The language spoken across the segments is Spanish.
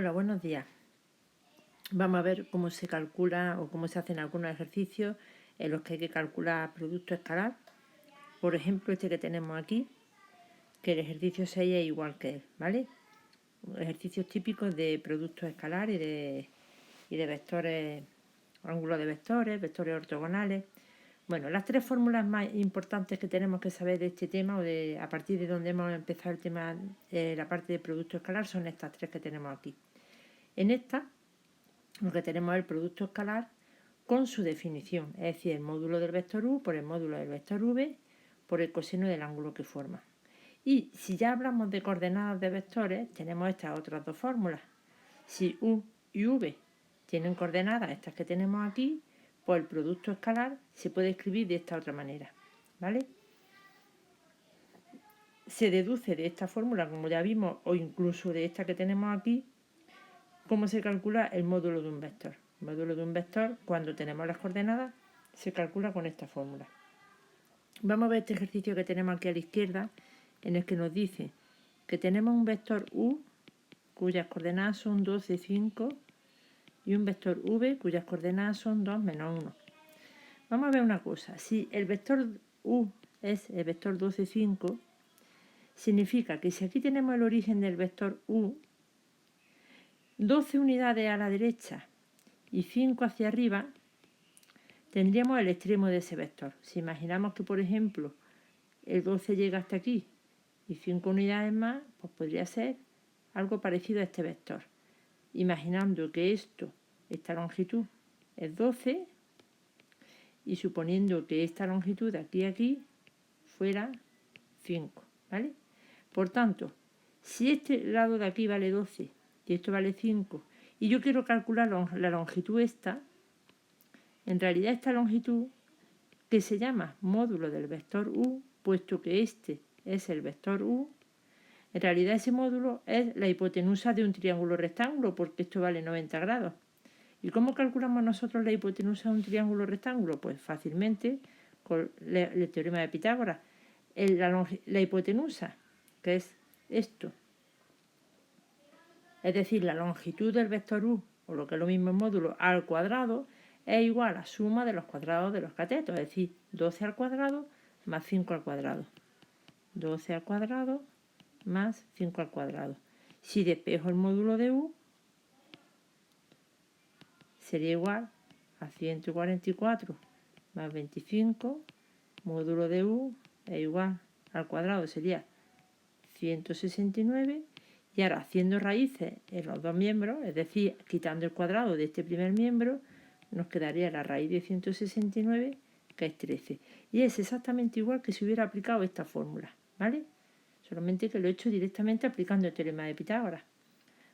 Hola, buenos días. Vamos a ver cómo se calcula o cómo se hacen algunos ejercicios en los que hay que calcular producto escalar. Por ejemplo, este que tenemos aquí, que el ejercicio 6 es igual que él, ¿vale? Ejercicios típicos de productos escalar y de vectores, ángulos de vectores, vectores ortogonales. Bueno, las tres fórmulas más importantes que tenemos que saber de este tema o a partir de donde hemos empezado el tema, la parte de producto escalar, son estas tres que tenemos aquí. En esta lo que tenemos es el producto escalar con su definición, es decir, el módulo del vector u por el módulo del vector v por el coseno del ángulo que forma. Y si ya hablamos de coordenadas de vectores, tenemos estas otras dos fórmulas. Si u y v tienen coordenadas, estas que tenemos aquí, pues el producto escalar se puede escribir de esta otra manera, ¿vale? Se deduce de esta fórmula, como ya vimos, o incluso de esta que tenemos aquí, cómo se calcula el módulo de un vector. El módulo de un vector, cuando tenemos las coordenadas, se calcula con esta fórmula. Vamos a ver este ejercicio que tenemos aquí a la izquierda, en el que nos dice que tenemos un vector u, cuyas coordenadas son 12, 5, y un vector v, cuyas coordenadas son 2, menos 1. Vamos a ver una cosa. Si el vector u es el vector 12, 5, significa que si aquí tenemos el origen del vector u, 12 unidades a la derecha y 5 hacia arriba, tendríamos el extremo de ese vector. Si imaginamos que, por ejemplo, el 12 llega hasta aquí y 5 unidades más, pues podría ser algo parecido a este vector. Imaginando que esta longitud es 12 y suponiendo que esta longitud de aquí a aquí fuera 5, ¿vale? Por tanto, si este lado de aquí vale 12 y esto vale 5 y yo quiero calcular la longitud esta, en realidad esta longitud, que se llama módulo del vector u, puesto que este es el vector u, en realidad ese módulo es la hipotenusa de un triángulo rectángulo, porque esto vale 90 grados. ¿Y cómo calculamos nosotros la hipotenusa de un triángulo rectángulo? Pues fácilmente con el teorema de Pitágoras. La hipotenusa, que es esto, es decir, la longitud del vector u, o lo que es lo mismo en módulo, al cuadrado, es igual a suma de los cuadrados de los catetos, es decir, 12 al cuadrado más 5 al cuadrado. 12 al cuadrado más 5 al cuadrado. Si despejo el módulo de u, sería igual a 144 más 25, módulo de u es igual al cuadrado, sería 169, y ahora haciendo raíces en los dos miembros, es decir, quitando el cuadrado de este primer miembro, nos quedaría la raíz de 169, que es 13. Y es exactamente igual que si hubiera aplicado esta fórmula, ¿vale? Solamente que lo he hecho directamente aplicando el teorema de Pitágoras.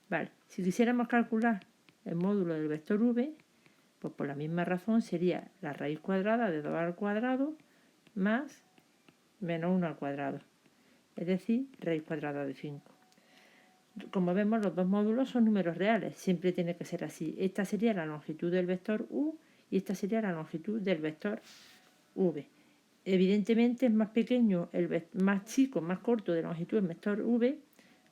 Vale, si quisiéramos calcular el módulo del vector v, pues por la misma razón sería la raíz cuadrada de 2 al cuadrado más menos 1 al cuadrado, es decir, raíz cuadrada de 5. Como vemos, los dos módulos son números reales, siempre tiene que ser así. Esta sería la longitud del vector u y esta sería la longitud del vector v. Evidentemente es más pequeño, más chico, más corto de longitud el vector v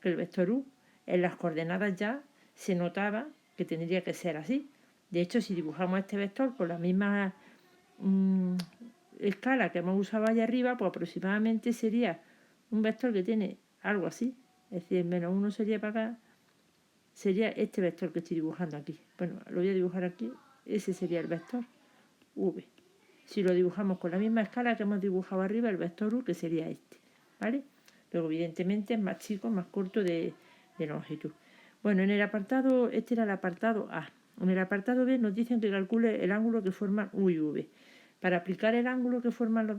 que el vector u. En las coordenadas ya se notaba que tendría que ser así. De hecho, si dibujamos este vector con la misma escala que hemos usado allá arriba, pues aproximadamente sería un vector que tiene algo así. Es decir, menos 1 sería para acá, sería este vector que estoy dibujando aquí. Bueno, lo voy a dibujar aquí, ese sería el vector v. Si lo dibujamos con la misma escala que hemos dibujado arriba, el vector u, que sería este, ¿vale? Luego, evidentemente, es más chico, más corto de longitud. Bueno, en el apartado, este era el apartado A. En el apartado B nos dicen que calcule el ángulo que forman u y v. Para aplicar el ángulo que forman los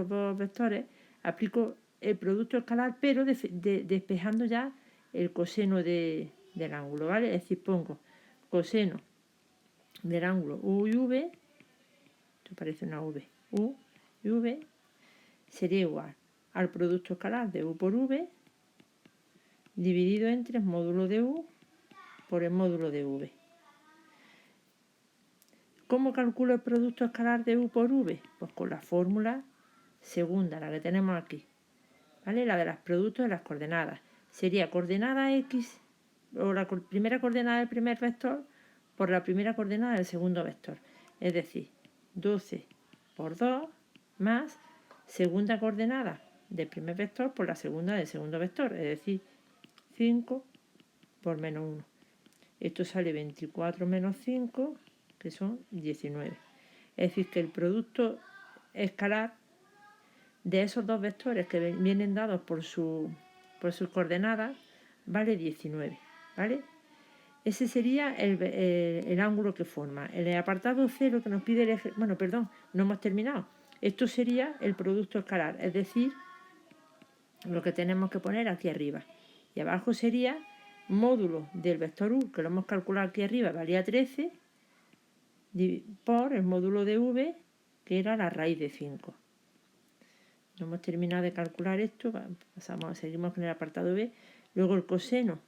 dos vectores, aplico el producto escalar, pero despejando ya el coseno del ángulo, ¿vale? Es decir, pongo coseno del ángulo u y v, esto parece una v, u y v, sería igual al producto escalar de u por v, dividido entre el módulo de u por el módulo de v. ¿Cómo calculo el producto escalar de u por v? Pues con la fórmula segunda, la que tenemos aquí, ¿vale? La de los productos de las coordenadas. Sería coordenada x primera coordenada del primer vector por la primera coordenada del segundo vector. Es decir, 12 por 2 más segunda coordenada del primer vector por la segunda del segundo vector, es decir, 5 por menos 1. Esto sale 24 menos 5, que son 19. Es decir, que el producto escalar de esos dos vectores que vienen dados por sus coordenadas vale 19, ¿vale? Ese sería el ángulo que forma. En el apartado C lo que nos pide el eje... Bueno, perdón, no hemos terminado. Esto sería el producto escalar, es decir, lo que tenemos que poner aquí arriba. Y abajo sería módulo del vector U, que lo hemos calculado aquí arriba, valía 13, por el módulo de V, que era la raíz de 5. No hemos terminado de calcular esto, seguimos con el apartado B. Luego el coseno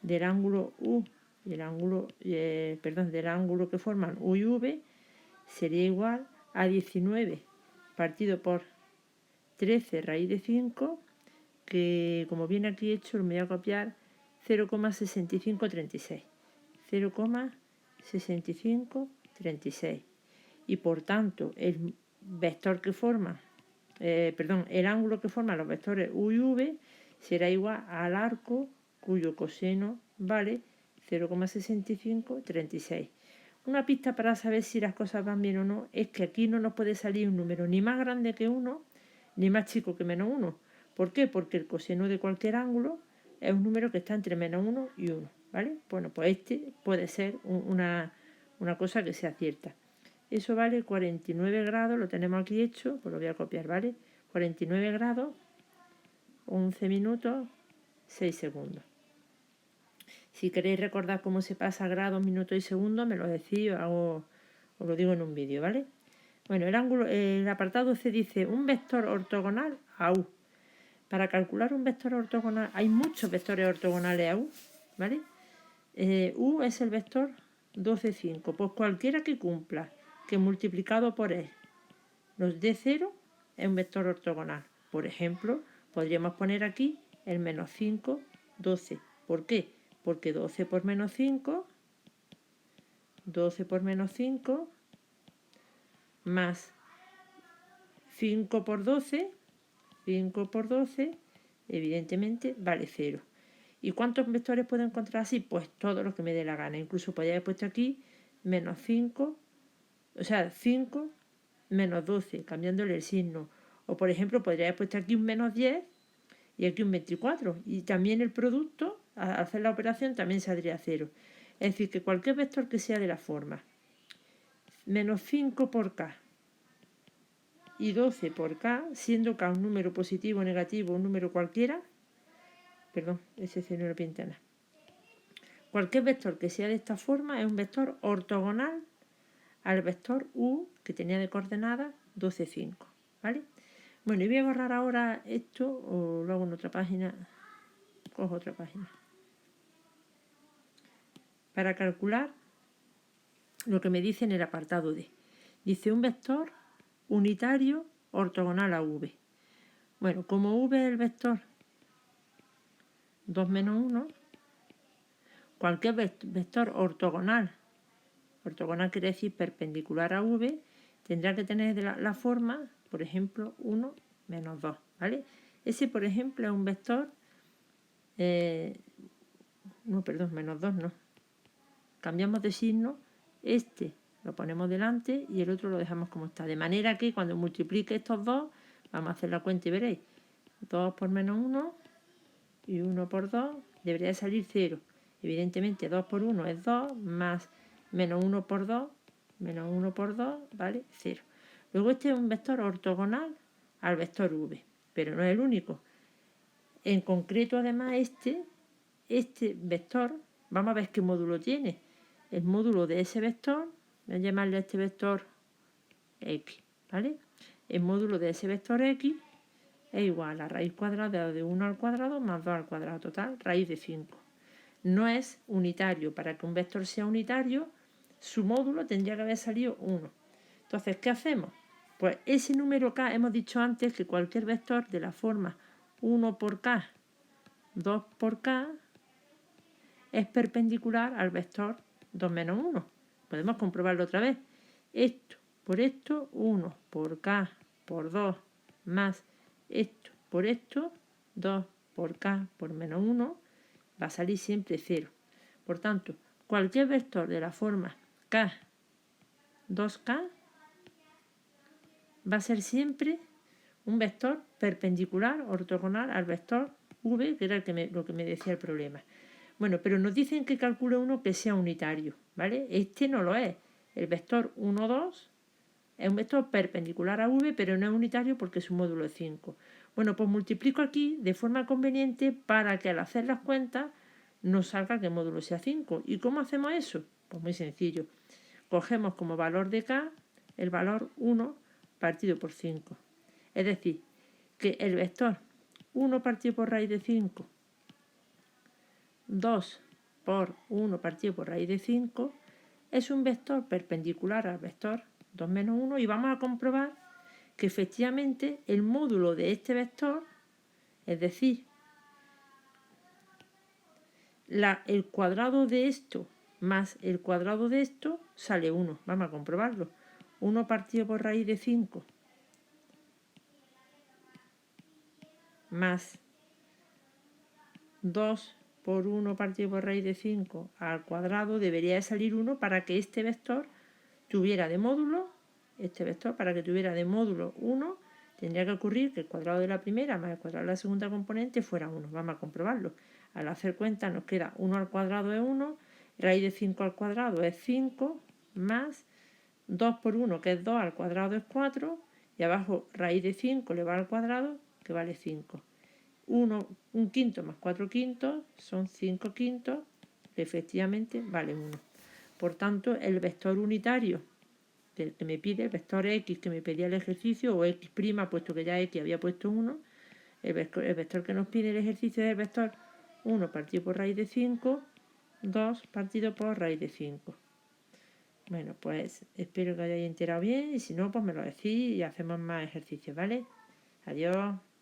del ángulo U y el ángulo, del ángulo que forman U y V sería igual a 19 partido por 13 raíz de 5, que como viene aquí hecho lo voy a copiar 0,6536. 0,6536. Y por tanto el vector que forma, el ángulo que forman los vectores U y V será igual al arco cuyo coseno vale 0,6536. Una pista para saber si las cosas van bien o no es que aquí no nos puede salir un número ni más grande que 1 ni más chico que menos 1. ¿Por qué? Porque el coseno de cualquier ángulo es un número que está entre menos 1 y 1, ¿vale? Bueno, pues este puede ser una cosa que sea cierta. Eso vale 49 grados, lo tenemos aquí hecho, pues lo voy a copiar, ¿vale? 49 grados, 11 minutos, 6 segundos. Si queréis recordar cómo se pasa grados, minutos y segundos, me lo decís, os lo digo en un vídeo, ¿vale? Bueno, el apartado C dice un vector ortogonal a U. Para calcular un vector ortogonal, hay muchos vectores ortogonales a U, ¿vale? U es el vector 12, 5. Pues cualquiera que cumpla que multiplicado por E nos dé 0 es un vector ortogonal. Por ejemplo, podríamos poner aquí el menos 5, 12. ¿Por qué? Porque 12 por menos 5, 12 por menos 5, más 5 por 12, 5 por 12, evidentemente vale 0. ¿Y cuántos vectores puedo encontrar así? Pues todos los que me dé la gana. Incluso podría haber puesto aquí menos 5, o sea, 5 menos 12, cambiándole el signo. O por ejemplo, podría haber puesto aquí un menos 10 y aquí un 24. Y también el producto, al hacer la operación, también saldría 0. Es decir, que cualquier vector que sea de la forma menos 5 por k y 12 por k, siendo k un número positivo o negativo, un número cualquiera, perdón, ese C no lo pinta nada. Cualquier vector que sea de esta forma es un vector ortogonal al vector U que tenía de coordenadas 12, 5, ¿vale? Bueno, y voy a borrar ahora esto o lo hago en otra página. Cojo otra página. Para calcular lo que me dice en el apartado D. Dice un vector unitario ortogonal a V. Bueno, como V es el vector 2 menos 1, cualquier vector ortogonal quiere decir perpendicular a V, tendrá que tener la forma, por ejemplo, 1 menos 2, ¿vale? Ese, por ejemplo, es un vector, menos 2 no. Cambiamos de signo, este lo ponemos delante y el otro lo dejamos como está. De manera que cuando multiplique estos dos, vamos a hacer la cuenta y veréis. 2 por menos 1 y 1 por 2 debería de salir 0. Evidentemente 2 por 1 es 2, más menos 1 por 2, menos 1 por 2, ¿vale? 0. Luego este es un vector ortogonal al vector V, pero no es el único. En concreto, además, este vector, vamos a ver qué módulo tiene. El módulo de ese vector, voy a llamarle a este vector X, ¿vale? El módulo de ese vector X es igual a la raíz cuadrada de 1 al cuadrado más 2 al cuadrado total, raíz de 5. No es unitario. Para que un vector sea unitario, su módulo tendría que haber salido 1. Entonces, ¿qué hacemos? Pues ese número k, hemos dicho antes que cualquier vector de la forma 1 por k, 2 por k, es perpendicular al vector 2 menos 1. Podemos comprobarlo otra vez. Esto por esto, 1 por k por 2 más esto por esto, 2 por k por menos 1, va a salir siempre 0. Por tanto, cualquier vector de la forma k, 2k, va a ser siempre un vector perpendicular, ortogonal al vector v, que era lo que me decía el problema. Bueno, pero nos dicen que calcule uno que sea unitario, ¿vale? Este no lo es. El vector 1, 2 es un vector perpendicular a v, pero no es unitario porque su módulo es 5. Bueno, pues multiplico aquí de forma conveniente para que al hacer las cuentas nos salga que el módulo sea 5. ¿Y cómo hacemos eso? Pues muy sencillo. Cogemos como valor de k el valor 1 partido por 5. Es decir, que el vector 1 partido por raíz de 5, 2 por 1 partido por raíz de 5, es un vector perpendicular al vector 2 menos 1 y vamos a comprobar que efectivamente el módulo de este vector, es decir, el cuadrado de esto más el cuadrado de esto sale 1. Vamos a comprobarlo. 1 partido por raíz de 5 más 2 por 1 partido por raíz de 5 al cuadrado debería de salir 1 para que este vector tuviera de módulo, para que tuviera de módulo 1, tendría que ocurrir que el cuadrado de la primera más el cuadrado de la segunda componente fuera 1. Vamos a comprobarlo. Al hacer cuenta nos queda 1 al cuadrado es 1, raíz de 5 al cuadrado es 5, más 2 por 1, que es 2 al cuadrado es 4, y abajo raíz de 5 elevado al cuadrado, que vale 5. 1 quinto más 4 quintos son 5 quintos, que efectivamente vale 1. Por tanto, el vector unitario del que me pide, el vector x que me pedía el ejercicio, o x', puesto que ya x había puesto 1, el vector que nos pide el ejercicio es el vector 1 partido por raíz de 5, 2 partido por raíz de 5. Bueno, pues espero que hayáis enterado bien y si no, pues me lo decís y hacemos más ejercicios, ¿vale? Adiós.